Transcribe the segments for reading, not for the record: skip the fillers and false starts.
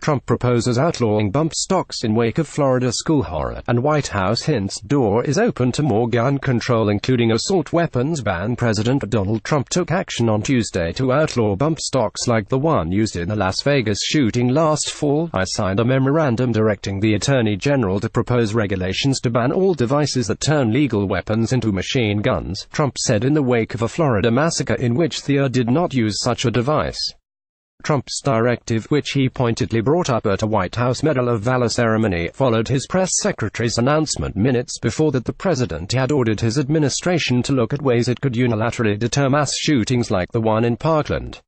Trump proposes outlawing bump stocks in wake of Florida school horror, and White House hints door is open to more gun control including assault weapons ban. President Donald Trump took action on Tuesday to outlaw bump stocks like the one used in the Las Vegas shooting last fall. I signed a memorandum directing the Attorney General to propose regulations to ban all devices that turn legal weapons into machine guns, Trump said in the wake of a Florida massacre in which the did not use such a device. Trump's directive, which he pointedly brought up at a White House Medal of Valor ceremony, followed his press secretary's announcement minutes before that the president had ordered his administration to look at ways it could unilaterally deter mass shootings like the one in Parkland.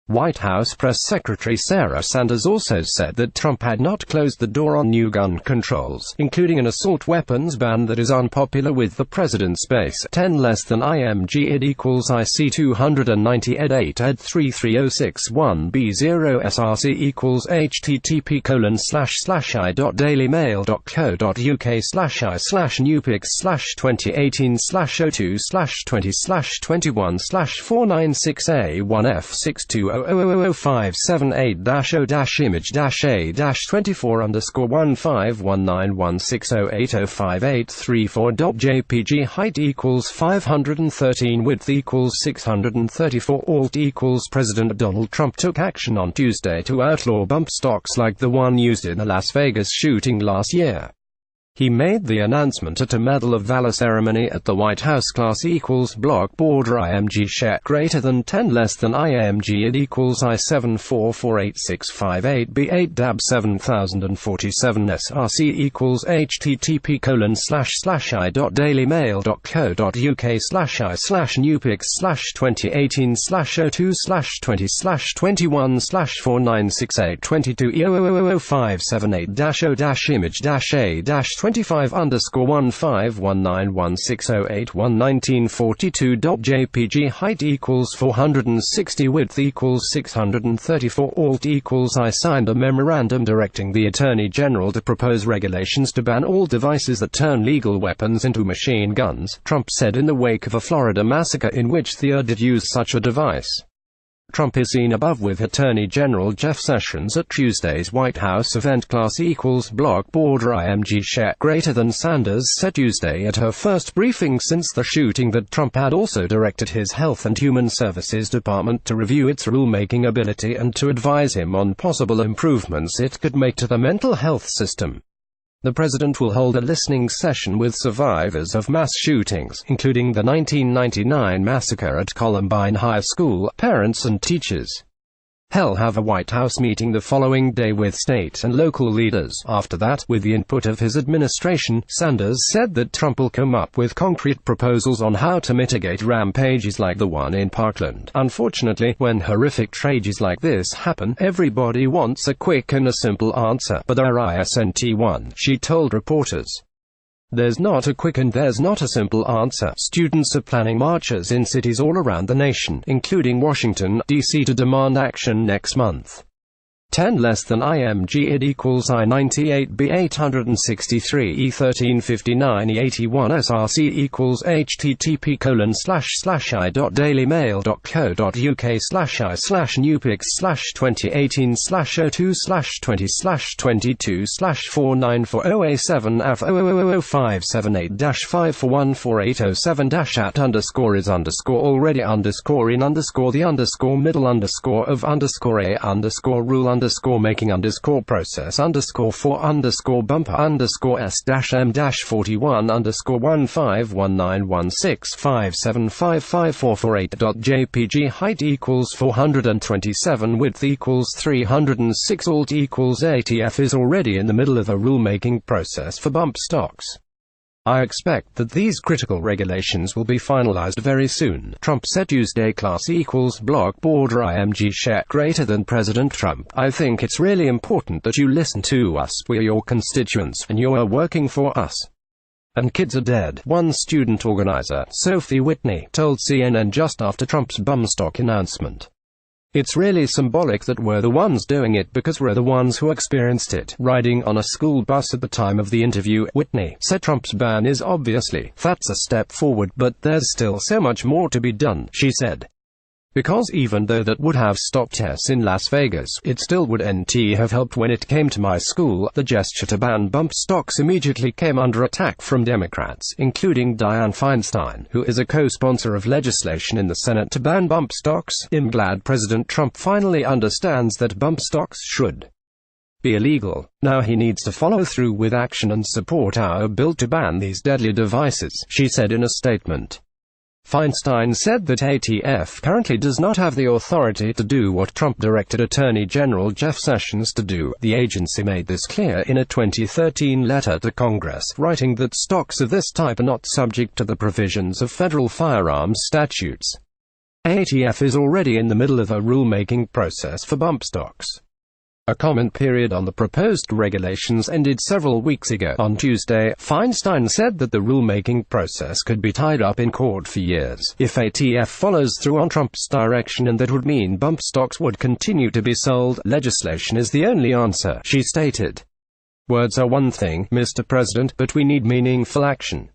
White House Press Secretary Sarah Sanders also said that Trump had not closed the door on new gun controls, including an assault weapons ban that is unpopular with the president's base. 10 less than IMG id equals IC 290 ed 8 ed 33061b0 src equals http://nupix/2018/0000578-0-image-a-20.005780-image-20.4_image-a-20.4_image-a-20.4 height equals 513 width equals 634 alt equals President Donald Trump took action on Tuesday to outlaw bump stocks like the one used in the Las Vegas shooting last year. He made the announcement at a Medal of Valor ceremony at the White House. Class equals block border IMG share greater than 10 less than IMG id equals I74486558B8 DAB 7047 SRC equals http://nupix/i/nupix/2018/02/20/21/496A22/0005780-image-a-25_15/1519160811942. 1_1519160811942.jpg height equals 460 width equals 634 alt equals I signed a memorandum directing the Attorney General to propose regulations to ban all devices that turn legal weapons into machine guns, Trump said in the wake of a Florida massacre in which the did use such a device. Trump is seen above with Attorney General Jeff Sessions at Tuesday's White House event. Class equals block border IMG share greater than. Sanders said Tuesday at her first briefing since the shooting that Trump had also directed his Health and Human Services Department to review its rulemaking ability and to advise him on possible improvements it could make to the mental health system. The president will hold a listening session with survivors of mass shootings, including the 1999 massacre at Columbine High School, parents and teachers. He'll have a White House meeting the following day with state and local leaders. After that, with the input of his administration, Sanders said that Trump will come up with concrete proposals on how to mitigate rampages like the one in Parkland. Unfortunately, when horrific tragedies like this happen, everybody wants a quick and a simple answer, but there isn't one, she told reporters. There's not a quick and there's not a simple answer. Students are planning marches in cities all around the nation, including Washington, D.C. to demand action next month. 10 less than IMG id equals I98B863E1359E81 SRC equals http://nupix/2018/0-2/20/20/4 height equals 427 width equals 306 alt equals ATF is already in the middle of a rulemaking process for bump stocks. I expect that these critical regulations will be finalized very soon, Trump said Tuesday. Class equals block border IMG share greater than. President Trump, I think it's really important that you listen to us. We're your constituents, and you are working for us. And kids are dead, one student organizer, Sophie Whitney, told CNN just after Trump's bump stock announcement. It's really symbolic that we're the ones doing it because we're the ones who experienced it. Riding on a school bus at the time of the interview, Whitney said Trump's ban is obviously, that's a step forward, but there's still so much more to be done, she said. Because even though that would have stopped tests in Las Vegas, it still wouldn't have helped when it came to my school. The gesture to ban bump stocks immediately came under attack from Democrats, including Dianne Feinstein, who is a co-sponsor of legislation in the Senate to ban bump stocks. I'm glad President Trump finally understands that bump stocks should be illegal. Now he needs to follow through with action and support our bill to ban these deadly devices, she said in a statement. Feinstein said that ATF currently does not have the authority to do what Trump directed Attorney General Jeff Sessions to do. The agency made this clear in a 2013 letter to Congress, writing that stocks of this type are not subject to the provisions of federal firearms statutes. ATF is already in the middle of a rulemaking process for bump stocks. A comment period on the proposed regulations ended several weeks ago. On Tuesday, Feinstein said that the rulemaking process could be tied up in court for years if ATF follows through on Trump's direction, and that would mean bump stocks would continue to be sold. Legislation is the only answer, she stated. Words are one thing, Mr. President, but we need meaningful action.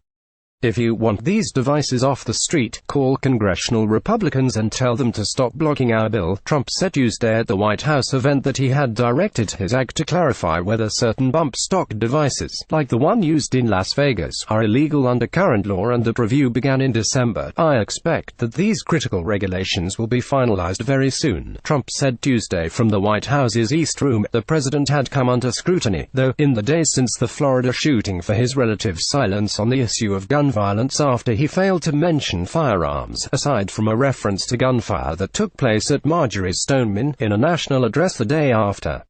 If you want these devices off the street, call congressional Republicans and tell them to stop blocking our bill, Trump said Tuesday at the White House event that he had directed his AG to clarify whether certain bump stock devices, like the one used in Las Vegas, are illegal under current law, and the review began in December. I expect that these critical regulations will be finalized very soon, Trump said Tuesday from the White House's East Room. The president had come under scrutiny, though, in the days since the Florida shooting for his relative silence on the issue of gun violence after he failed to mention firearms, aside from a reference to gunfire that took place at Marjorie Stoneman, in a national address the day after.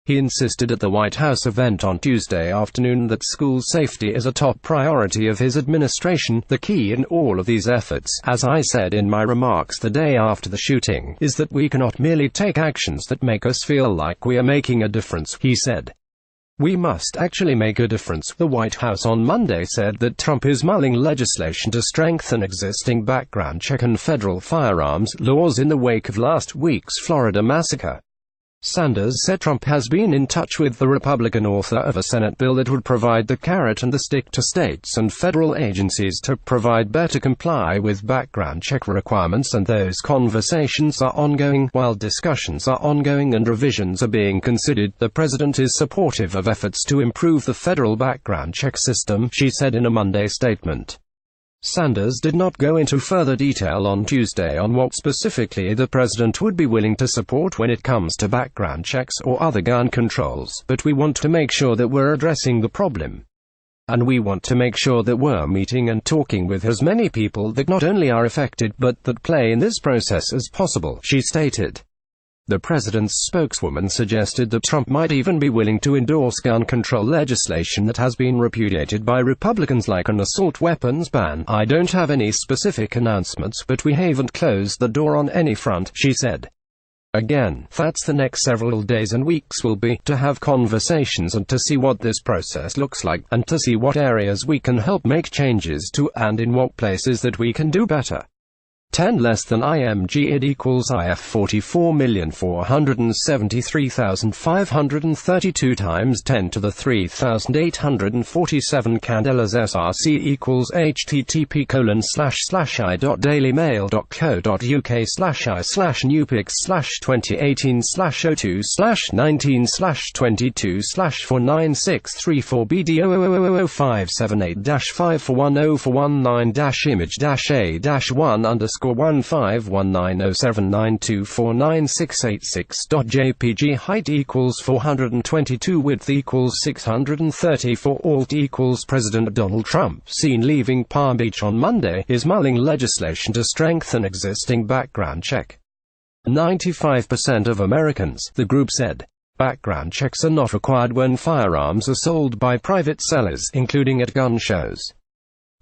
He insisted at the White House event on Tuesday afternoon that school safety is a top priority of his administration. The key in all of these efforts, as I said in my remarks the day after the shooting, is that we cannot merely take actions that make us feel like we are making a difference, he said. We must actually make a difference. The White House on Monday said that Trump is mulling legislation to strengthen existing background check and federal firearms laws in the wake of last week's Florida massacre. Sanders said Trump has been in touch with the Republican author of a Senate bill that would provide the carrot and the stick to states and federal agencies to provide better comply with background check requirements, and those conversations are ongoing. While discussions are ongoing and revisions are being considered, the president is supportive of efforts to improve the federal background check system, she said in a Monday statement. Sanders did not go into further detail on Tuesday on what specifically the president would be willing to support when it comes to background checks or other gun controls, but we want to make sure that we're addressing the problem. And we want to make sure that we're meeting and talking with as many people that not only are affected but that play in this process as possible, she stated. The president's spokeswoman suggested that Trump might even be willing to endorse gun control legislation that has been repudiated by Republicans, like an assault weapons ban. I don't have any specific announcements, but we haven't closed the door on any front, she said. Again, that's the next several days and weeks will be to have conversations and to see what this process looks like, and to see what areas we can help make changes to, and in what places that we can do better. 10 less than IMG id equals IF 44,473,532 times 10 to the 3,847 candelas SRC equals http://ip/2018/02/19/2022/49634B/0000578-5410419-image-a-1_image-a-1_49686.jpg height equals 422 width equals 634 alt equals President Donald Trump, seen leaving Palm Beach on Monday, is mulling legislation to strengthen existing background check. 95% of Americans, the group said. Background checks are not required when firearms are sold by private sellers, including at gun shows.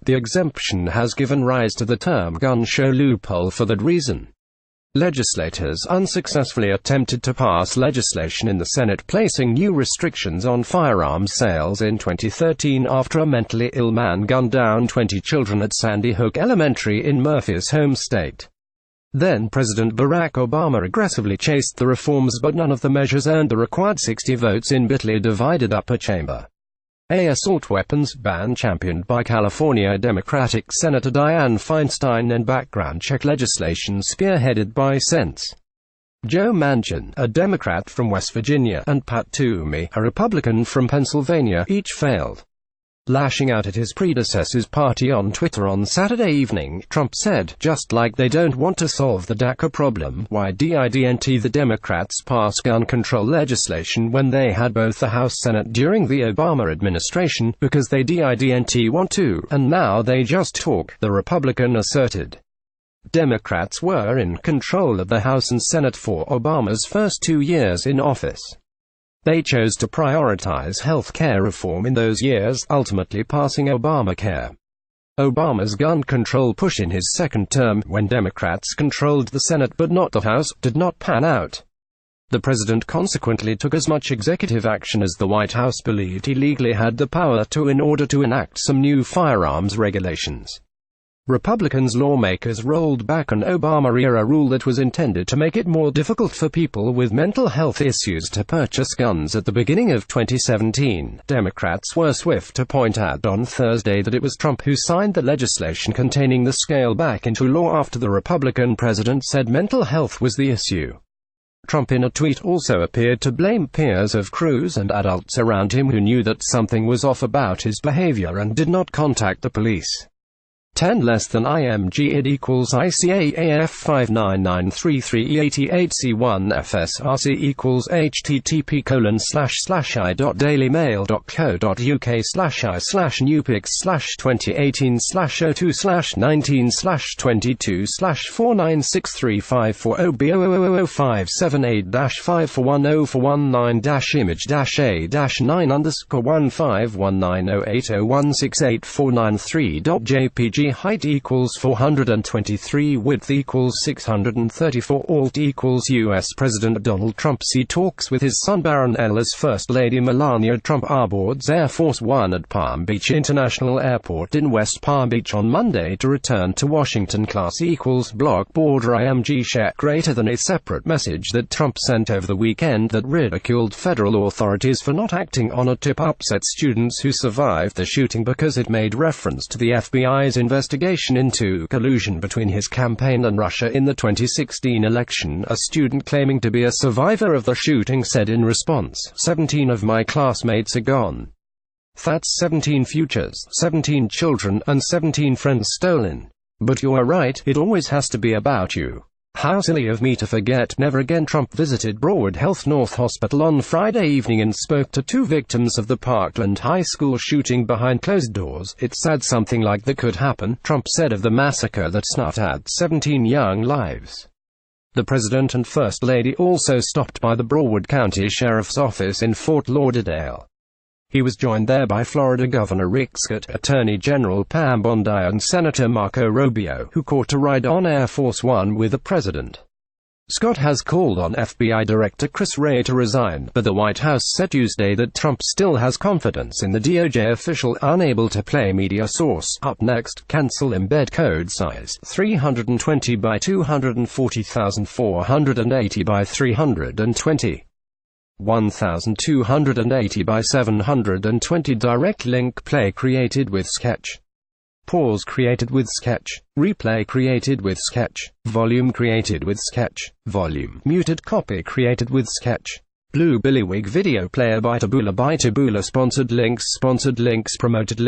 The exemption has given rise to the term gun show loophole for that reason. Legislators unsuccessfully attempted to pass legislation in the Senate placing new restrictions on firearms sales in 2013 after a mentally ill man gunned down 20 children at Sandy Hook Elementary in Murphy's home state. Then President Barack Obama aggressively chased the reforms, but none of the measures earned the required 60 votes in bitterly divided upper chamber. A assault weapons ban championed by California Democratic Senator Dianne Feinstein and background check legislation spearheaded by Sen's Joe Manchin, a Democrat from West Virginia, and Pat Toomey, a Republican from Pennsylvania, each failed. Lashing out at his predecessor's party on Twitter on Saturday evening, Trump said, "Just like they don't want to solve the DACA problem, why didn't the Democrats pass gun control legislation when they had both the House and Senate during the Obama administration? Because they didn't want to, and now they just talk," the Republican asserted. Democrats were in control of the House and Senate for Obama's first 2 years in office. They chose to prioritize health care reform in those years, ultimately passing Obamacare. Obama's gun control push in his second term, when Democrats controlled the Senate but not the House, did not pan out. The president consequently took as much executive action as the White House believed he legally had the power to in order to enact some new firearms regulations. Republicans lawmakers rolled back an Obama-era rule that was intended to make it more difficult for people with mental health issues to purchase guns at the beginning of 2017. Democrats were swift to point out on Thursday that it was Trump who signed the legislation containing the scale back into law after the Republican president said mental health was the issue. Trump in a tweet also appeared to blame peers of Cruz and adults around him who knew that something was off about his behavior and did not contact the police. 10 less than IMG id equals ICAAF 59933E88C1 FSRC equals http://newpix/2018/02/19/2022/49635400578-5410419-image-a-9_1590801684930.jpg height equals 423 width equals 634 alt equals U.S. President Donald Trump talks with his son Barron Ellis First Lady Melania Trump boards Air Force One at Palm Beach International Airport in West Palm Beach on Monday to return to Washington. Class equals block border IMG share greater than a separate message that Trump sent over the weekend that ridiculed federal authorities for not acting on a tip upset students who survived the shooting because it made reference to the FBI's investigation into collusion between his campaign and Russia in the 2016 election. A student claiming to be a survivor of the shooting said in response, "17 of my classmates are gone. That's 17 futures, 17 children, and 17 friends stolen. But you are right, it always has to be about you. How silly of me to forget." Never again. Trump visited Broward Health North Hospital on Friday evening and spoke to 2 victims of the Parkland High School shooting behind closed doors. "It's sad something like that could happen," Trump said of the massacre that snuffed out 17 young lives. The president and First Lady also stopped by the Broward County Sheriff's Office in Fort Lauderdale. He was joined there by Florida Governor Rick Scott, Attorney General Pam Bondi and Senator Marco Rubio, who caught a ride on Air Force One with the president. Scott has called on FBI Director Chris Wray to resign, but the White House said Tuesday that Trump still has confidence in the DOJ official, unable to play media source. Up next, cancel embed code size 320 by 240,480 by 320. 1280 by 720 direct link play created with Sketch. Pause created with Sketch. Replay created with Sketch. Volume created with Sketch. Volume muted copy created with Sketch. Blue Billywig video player by Taboola sponsored links promoted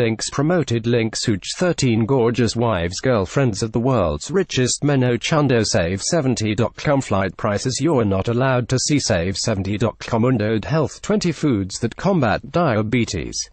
links Hooch 13 gorgeous wives girlfriends of the world's richest men. Chundo Save70.com flight prices you're not allowed to see. Save70.com Undod Health 20 foods that combat diabetes.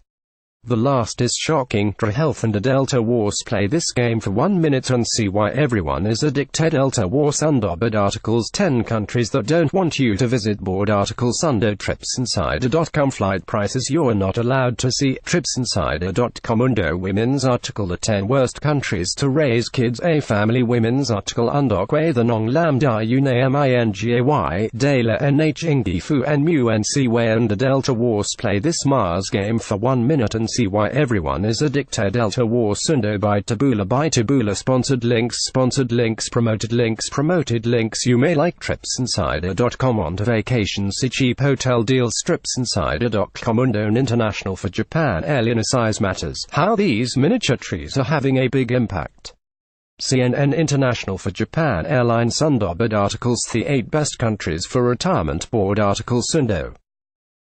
The last is shocking. Health and a Delta Wars. Play this game for 1 minute and see why everyone is addicted. Delta Wars Board articles 10 countries that don't want you to visit. Board articles under TripsInsider.com flight prices you're not allowed to see. TripsInsider.com under women's article the 10 worst countries to raise kids. A family women's article undokwe the nong lam da unamingay dela nh ingi fu and mu nc way under Delta Wars. Play this Mars game for 1 minute and see why everyone is addicted. Delta War Sundo by Taboola sponsored links promoted links. You may like TripsInsider.com on to vacation, see cheap hotel deals. TripsInsider.com Unknown International for Japan alien size matters. How these miniature trees are having a big impact. CNN International for Japan Airline Sundobad articles. The 8 best countries for retirement board article. Sundo